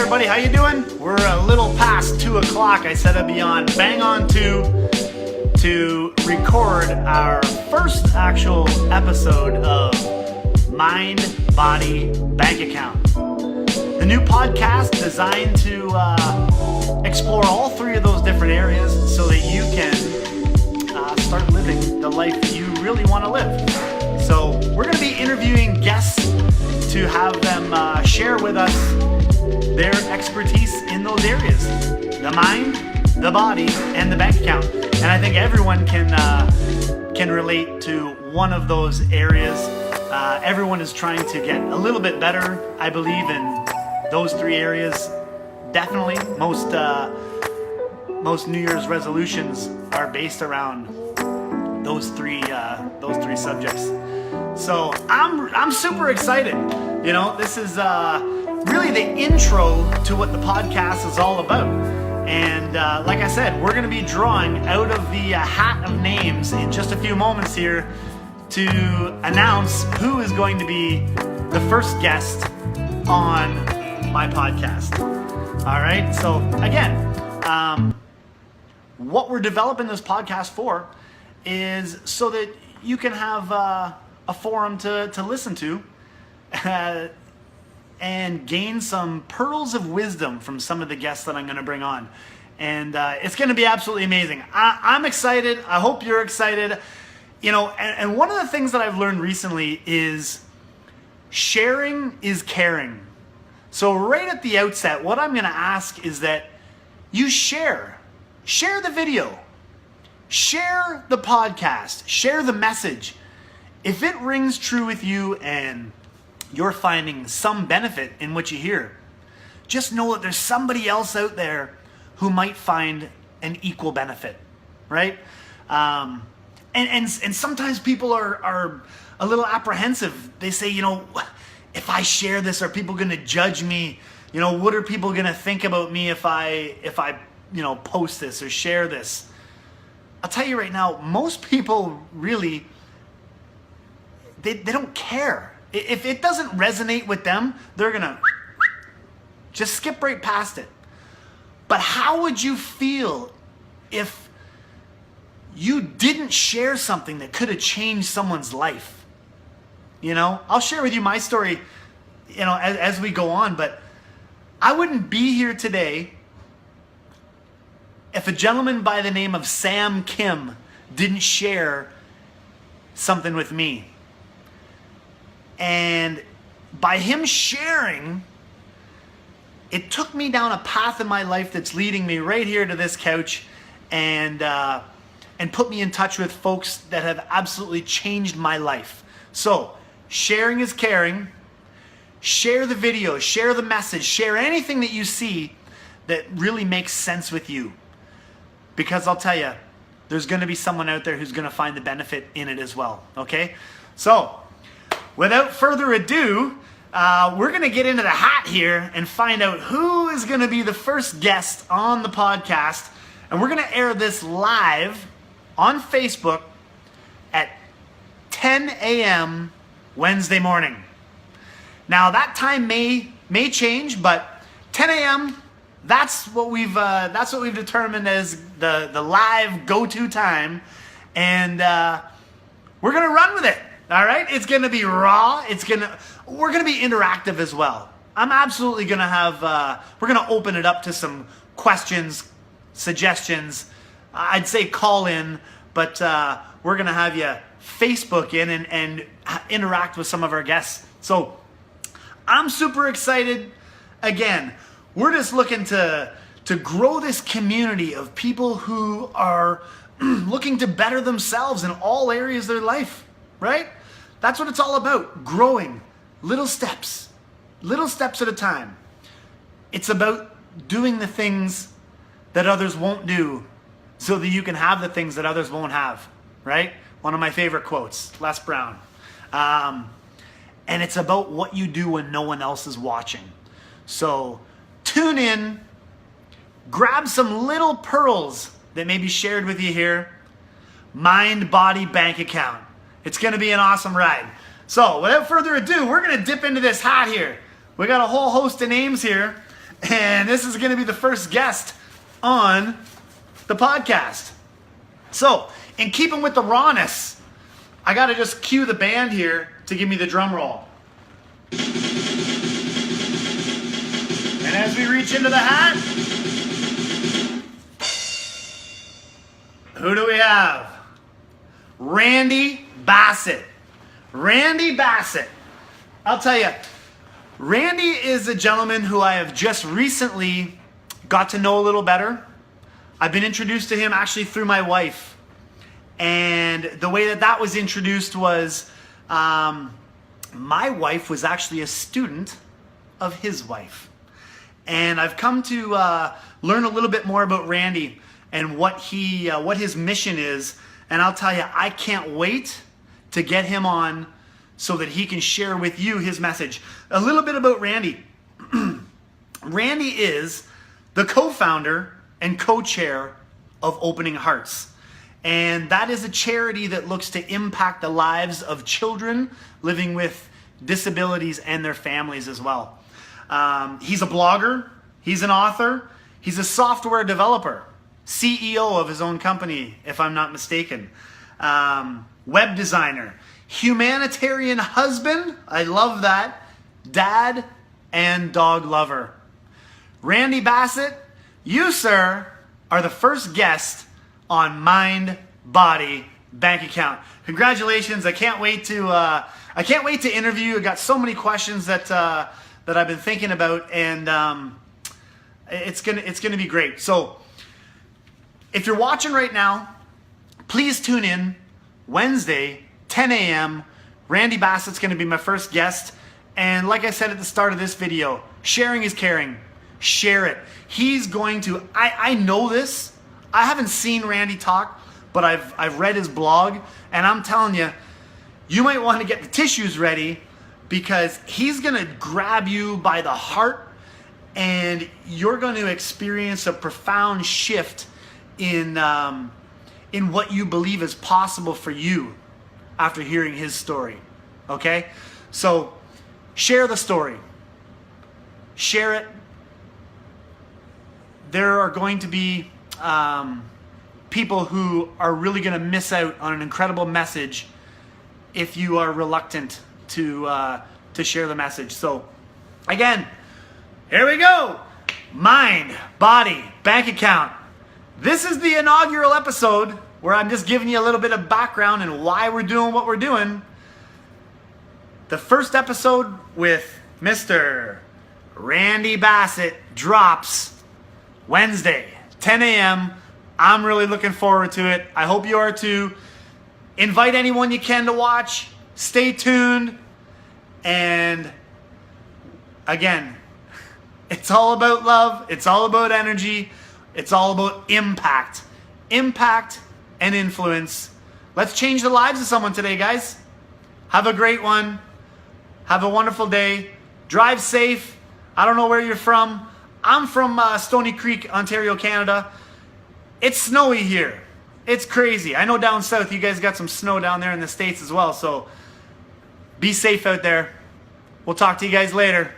everybody, how you doing? We're a little past 2 o'clock. I said I'd be on bang on 2 to record our first actual episode of Mind, Body, Bank Account. The new podcast designed to explore all three of those different areas so that you can start living the life that you really want to live. So we're going to be interviewing guests to have them share with us their expertise in those areas. The mind, the body, and the bank account. And I think everyone can relate to one of those areas. Everyone is trying to get a little bit better, I believe, in those three areas. Definitely, most New Year's resolutions are based around those three subjects. So I'm super excited. You know, this is really the intro to what the podcast is all about. And like I said, we're going to be drawing out of the hat of names in just a few moments here to announce who is going to be the first guest on my podcast. All right. So again, what we're developing this podcast for is so that you can have a forum to listen to and gain some pearls of wisdom from some of the guests that I'm going to bring on. And it's going to be absolutely amazing. I'm excited. I hope you're excited. You know, and one of the things that I've learned recently is sharing is caring. So right at the outset, what I'm going to ask is that you share the video, share the podcast, share the message. If it rings true with you and you're finding some benefit in what you hear, just know that there's somebody else out there who might find an equal benefit, right? And sometimes people are a little apprehensive. They say, you know, if I share this, are people going to judge me? You know, what are people going to think about me if I you know, post this or share this? I'll tell you right now, most people really, they don't care. If it doesn't resonate with them, they're going to just skip right past it. But how would you feel if you didn't share something that could have changed someone's life? You know, I'll share with you my story, you know, as we go on, but I wouldn't be here today if a gentleman by the name of Sam Kim didn't share something with me. And by him sharing, it took me down a path in my life that's leading me right here to this couch and put me in touch with folks that have absolutely changed my life. So, sharing is caring. Share the video, share the message, share anything that you see that really makes sense with you. Because I'll tell you, there's going to be someone out there who's going to find the benefit in it as well. Okay? So, without further ado, we're going to get into the hat here and find out who is going to be the first guest on the podcast. And we're going to air this live on Facebook at 10 a.m. Wednesday morning. Now, that time may change, but 10 a.m., that's what we've determined as the live go-to time. And we're going to run with it. All right, it's going to be raw. We're going to be interactive as well. I'm absolutely going to have, we're going to open it up to some questions, suggestions. I'd say call in, but we're going to have you Facebook in and interact with some of our guests. So I'm super excited. Again, we're just looking to grow this community of people who are looking to better themselves in all areas of their life, right? That's what it's all about, growing, little steps at a time. It's about doing the things that others won't do so that you can have the things that others won't have, right? One of my favorite quotes, Les Brown. And it's about what you do when no one else is watching. So tune in, grab some little pearls that may be shared with you here. Mind, body, bank account. It's going to be an awesome ride. So without further ado, we're going to dip into this hat here. We got a whole host of names here. And this is going to be the first guest on the podcast. So, in keeping with the rawness, I got to just cue the band here to give me the drum roll. And as we reach into the hat, who do we have? Randy Bassett. Randy Bassett. I'll tell you, Randy is a gentleman who I have just recently got to know a little better. I've been introduced to him actually through my wife. And the way that was introduced was my wife was actually a student of his wife. And I've come to learn a little bit more about Randy and what his mission is. And I'll tell you, I can't wait to get him on so that he can share with you his message. A little bit about Randy. Randy is the co-founder and co-chair of Opening Hearts. And that is a charity that looks to impact the lives of children living with disabilities and their families as well. He's a blogger, he's an author, he's a software developer, CEO of his own company, if I'm not mistaken, web designer, humanitarian husband, I love that, dad, and dog lover. Randy Bassett, you, sir, are the first guest on Mind, Body, Bank Account. Congratulations! I can't wait to interview you. I got so many questions that I've been thinking about, and it's gonna be great. So, if you're watching right now, please tune in Wednesday, 10 a.m. Randy Bassett's gonna be my first guest, and like I said at the start of this video, sharing is caring. Share it. He's going to. I know this. I haven't seen Randy talk, but I've read his blog, and I'm telling you, you might want to get the tissues ready because he's going to grab you by the heart, and you're going to experience a profound shift in what you believe is possible for you after hearing his story. Okay? So share the story. Share it. There are going to be people who are really going to miss out on an incredible message if you are reluctant to share the message. So, again, here we go. Mind, Body, Bank Account. This is the inaugural episode where I'm just giving you a little bit of background and why we're doing what we're doing. The first episode with Mr. Randy Bassett drops Wednesday, 10 a.m. I'm really looking forward to it. I hope you are too. Invite anyone you can to watch. Stay tuned. And again, it's all about love. It's all about energy. It's all about impact. Impact and influence. Let's change the lives of someone today, guys. Have a great one. Have a wonderful day. Drive safe. I don't know where you're from. I'm from Stony Creek, Ontario, Canada. It's snowy here. It's crazy. I know down south you guys got some snow down there in the States as well, so be safe out there. We'll talk to you guys later.